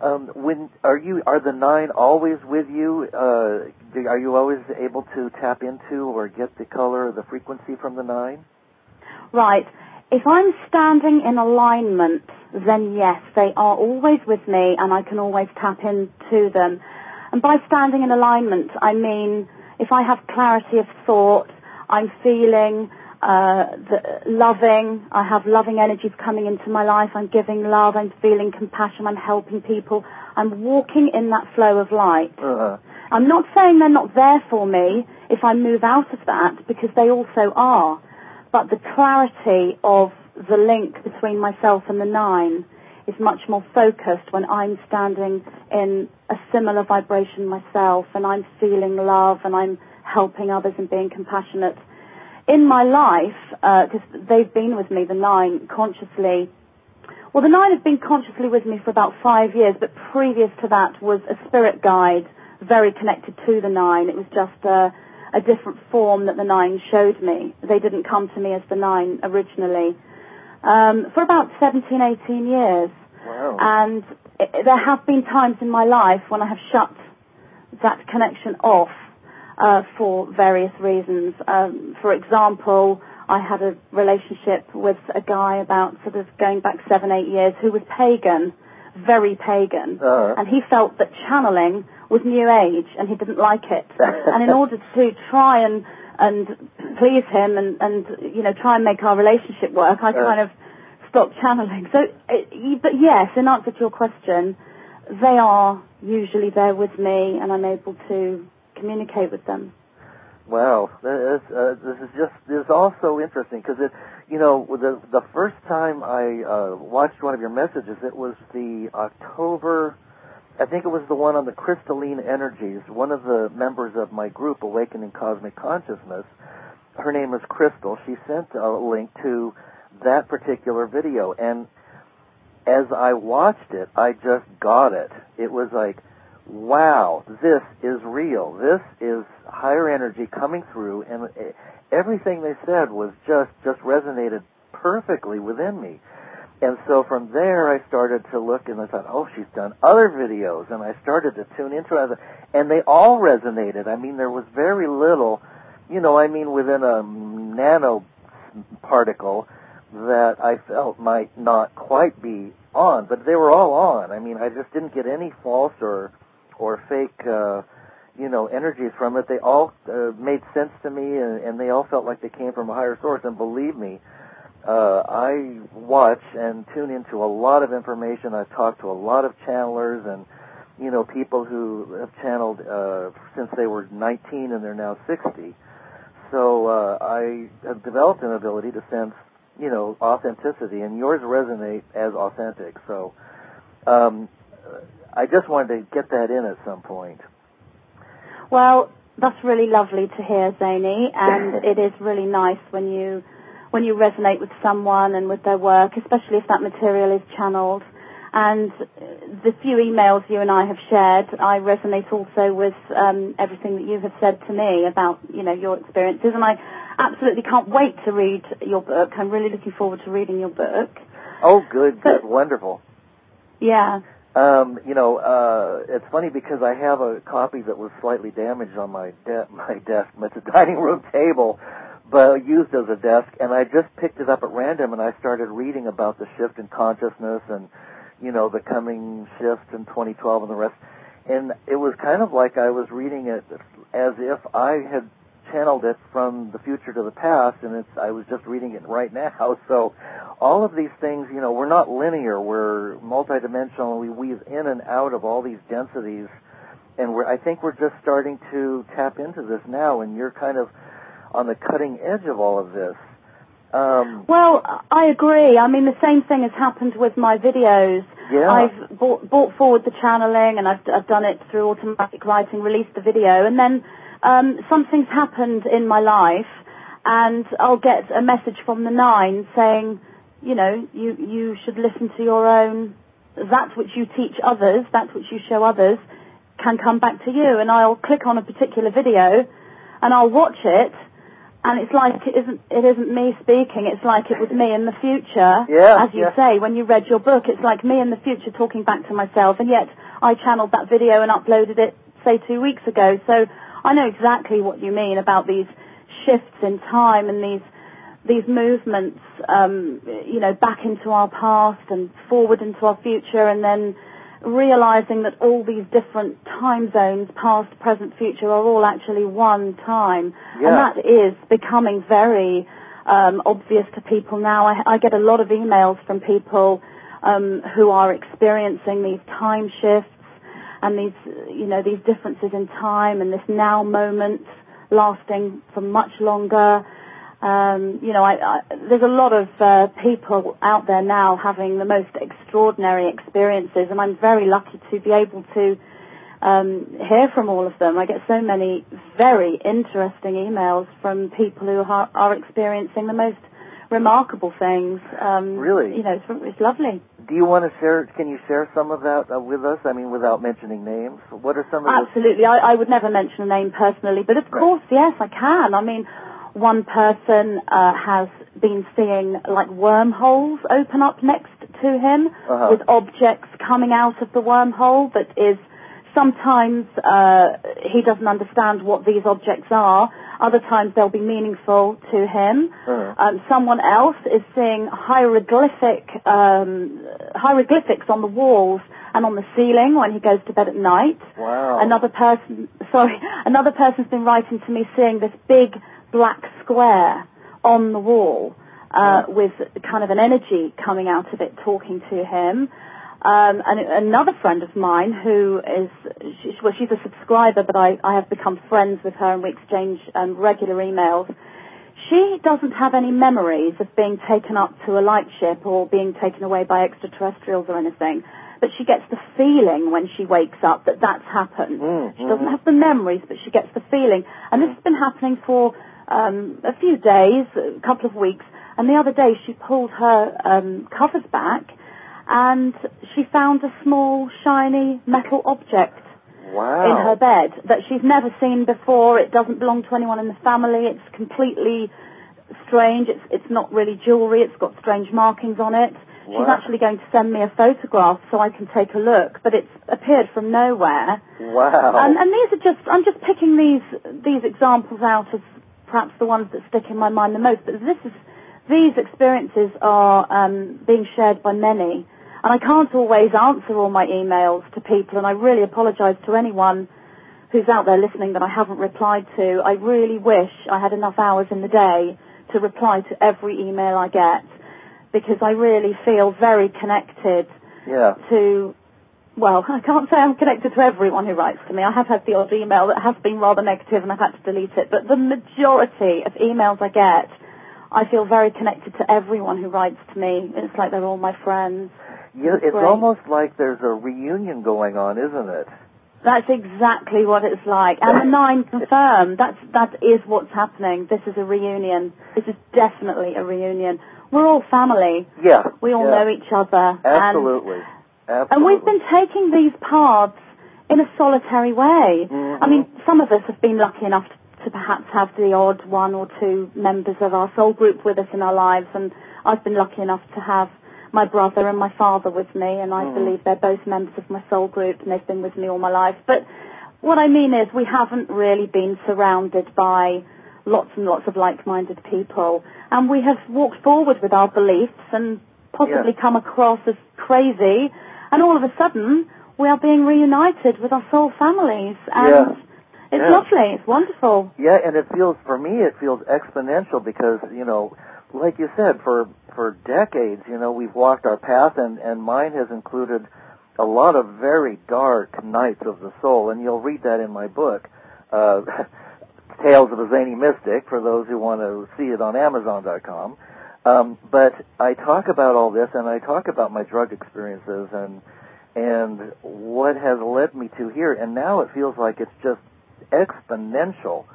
Are the nine always with you? Are you always able to tap into or get the color or the frequency from the nine? Right. If I'm standing in alignment, then yes, they are always with me and I can always tap into them. And by standing in alignment, I mean if I have clarity of thought, I'm feeling loving, I have loving energies coming into my life, I'm giving love, I'm feeling compassion, I'm helping people, I'm walking in that flow of light. I'm not saying they're not there for me if I move out of that, because they also are. But the clarity of the link between myself and the nine is much more focused when I'm standing in a similar vibration myself and I'm feeling love and I'm helping others and being compassionate. In my life, because they've been with me, the nine, consciously. Well, the nine has been consciously with me for about 5 years, but previous to that was a spirit guide very connected to the nine. It was just a different form that the nine showed me. They didn't come to me as the nine originally. For about 17, 18 years. Wow. And there have been times in my life when I have shut that connection off for various reasons. For example, I had a relationship with a guy about sort of going back 7, 8 years who was pagan, very pagan. And he felt that channeling was New Age and he didn't like it. And in order to try and please him and you know, try and make our relationship work, I kind of stopped channeling. So, but yes, in answer to your question, they are usually there with me and I'm able to communicate with them. Wow, this is all so interesting because you know, the first time I watched one of your messages, it was the October, I think it was the one on the crystalline energies. One of the members of my group, Awakening Cosmic Consciousness, her name is Crystal. She sent a link to that particular video, and as I watched it, I just got it. It was like, wow, this is real. This is higher energy coming through, and everything they said was just resonated perfectly within me. And so from there, I started to look, and I thought, oh, she's done other videos, and I started to tune into it, and they all resonated. I mean, there was very little, you know, I mean, within a nano particle that I felt might not quite be on, but they were all on. I mean, I just didn't get any false or fake, you know, energies from it. They all made sense to me, and they all felt like they came from a higher source. And believe me, I watch and tune into a lot of information. I've talked to a lot of channelers and, you know, people who have channeled since they were 19 and they're now 60. So I have developed an ability to sense, you know, authenticity, and yours resonate as authentic. So I just wanted to get that in at some point. Well, that's really lovely to hear, Zany, and it is really nice when you resonate with someone and with their work, especially if that material is channeled. And the few emails you and I have shared, I resonate also with everything that you have said to me about, you know, your experiences. And I absolutely can't wait to read your book. I'm really looking forward to reading your book. Oh, good, wonderful. Yeah. You know, it's funny because I have a copy that was slightly damaged on my desk. It's a dining room table, but used as a desk, and I just picked it up at random, and I started reading about the shift in consciousness and, you know, the coming shift in 2012 and the rest. And it was kind of like I was reading it as if I had channeled it from the future to the past, and I was just reading it right now. So all of these things, you know, we're not linear. We're multidimensional. We weave in and out of all these densities, and I think we're just starting to tap into this now, and you're kind of on the cutting edge of all of this. Well, I agree. I mean, the same thing has happened with my videos. Yeah. I've brought forward the channeling, and I've done it through automatic writing, released the video, and then something's happened in my life, and I'll get a message from the nine saying, you know, you should listen to your own, that which you teach others, that which you show others, can come back to you. And I'll click on a particular video, and I'll watch it, And it's like it isn't me speaking, it's like it was me in the future. Yeah, as you say, when you read your book, it's like me in the future talking back to myself, and yet I channeled that video and uploaded it, say, 2 weeks ago. So I know exactly what you mean about these shifts in time and these movements, back into our past and forward into our future, and then realizing that all these different time zones, past, present, future, are all actually one time. Yeah. And that is becoming very obvious to people now. I get a lot of emails from people who are experiencing these time shifts and these differences in time and this now moment lasting for much longer. There's a lot of people out there now having the most extraordinary experiences, and I'm very lucky to be able to hear from all of them. I get so many very interesting emails from people who are experiencing the most remarkable things. Really? It's lovely. Do you want to share, can you share some of that with us? I mean, without mentioning names. What are some of Absolutely. I would never mention a name personally, but of course, yes, I can. I mean, one person has been seeing like wormholes open up next to him with objects coming out of the wormhole, but sometimes he doesn't understand what these objects are. Other times they'll be meaningful to him. Someone else is seeing hieroglyphics on the walls and on the ceiling when he goes to bed at night. Wow. Another person's been writing to me seeing this big black square on the wall with kind of an energy coming out of it talking to him. And another friend of mine who she's a subscriber, but I have become friends with her and we exchange regular emails. She doesn't have any memories of being taken up to a light ship or being taken away by extraterrestrials or anything, but she gets the feeling when she wakes up that that's happened. She doesn't have the memories, but she gets the feeling. And this has been happening for a few days, a couple of weeks, and the other day she pulled her covers back and she found a small, shiny metal object in her bed that she's never seen before. It doesn't belong to anyone in the family. It's completely strange. It's not really jewelry. It's got strange markings on it. She's actually going to send me a photograph so I can take a look, but it's appeared from nowhere. Wow. And these are I'm just picking these examples out as perhaps the ones that stick in my mind the most, but these experiences are being shared by many. And I can't always answer all my emails to people, and I really apologize to anyone who's out there listening that I haven't replied to. I really wish I had enough hours in the day to reply to every email I get, because I really feel very connected to, well, I can't say I'm connected to everyone who writes to me. I have had the odd email that has been rather negative and I've had to delete it, but the majority of emails I get, I feel very connected to everyone who writes to me. It's like they're all my friends. Yeah, it's almost like there's a reunion going on, isn't it? That's exactly what it's like. And the 9 confirm. That is what's happening. This is a reunion. This is definitely a reunion. We're all family. Yeah. We all know each other. Absolutely. And we've been taking these paths in a solitary way. I mean, some of us have been lucky enough to perhaps have the odd 1 or 2 members of our soul group with us in our lives, and I've been lucky enough to have my brother and my father with me, and I believe they're both members of my soul group, and they've been with me all my life. But what I mean is we haven't really been surrounded by lots and lots of like-minded people, and we have walked forward with our beliefs and possibly come across as crazy, and all of a sudden we are being reunited with our soul families, and it's lovely, it's wonderful. Yeah, and for me it feels exponential because, like you said, for decades, we've walked our path, and mine has included a lot of very dark nights of the soul, and you'll read that in my book, Tales of a Zany Mystic, for those who want to see it on Amazon.com. But I talk about all this, and I talk about my drug experiences and what has led me to here, and now it feels like it's just exponential.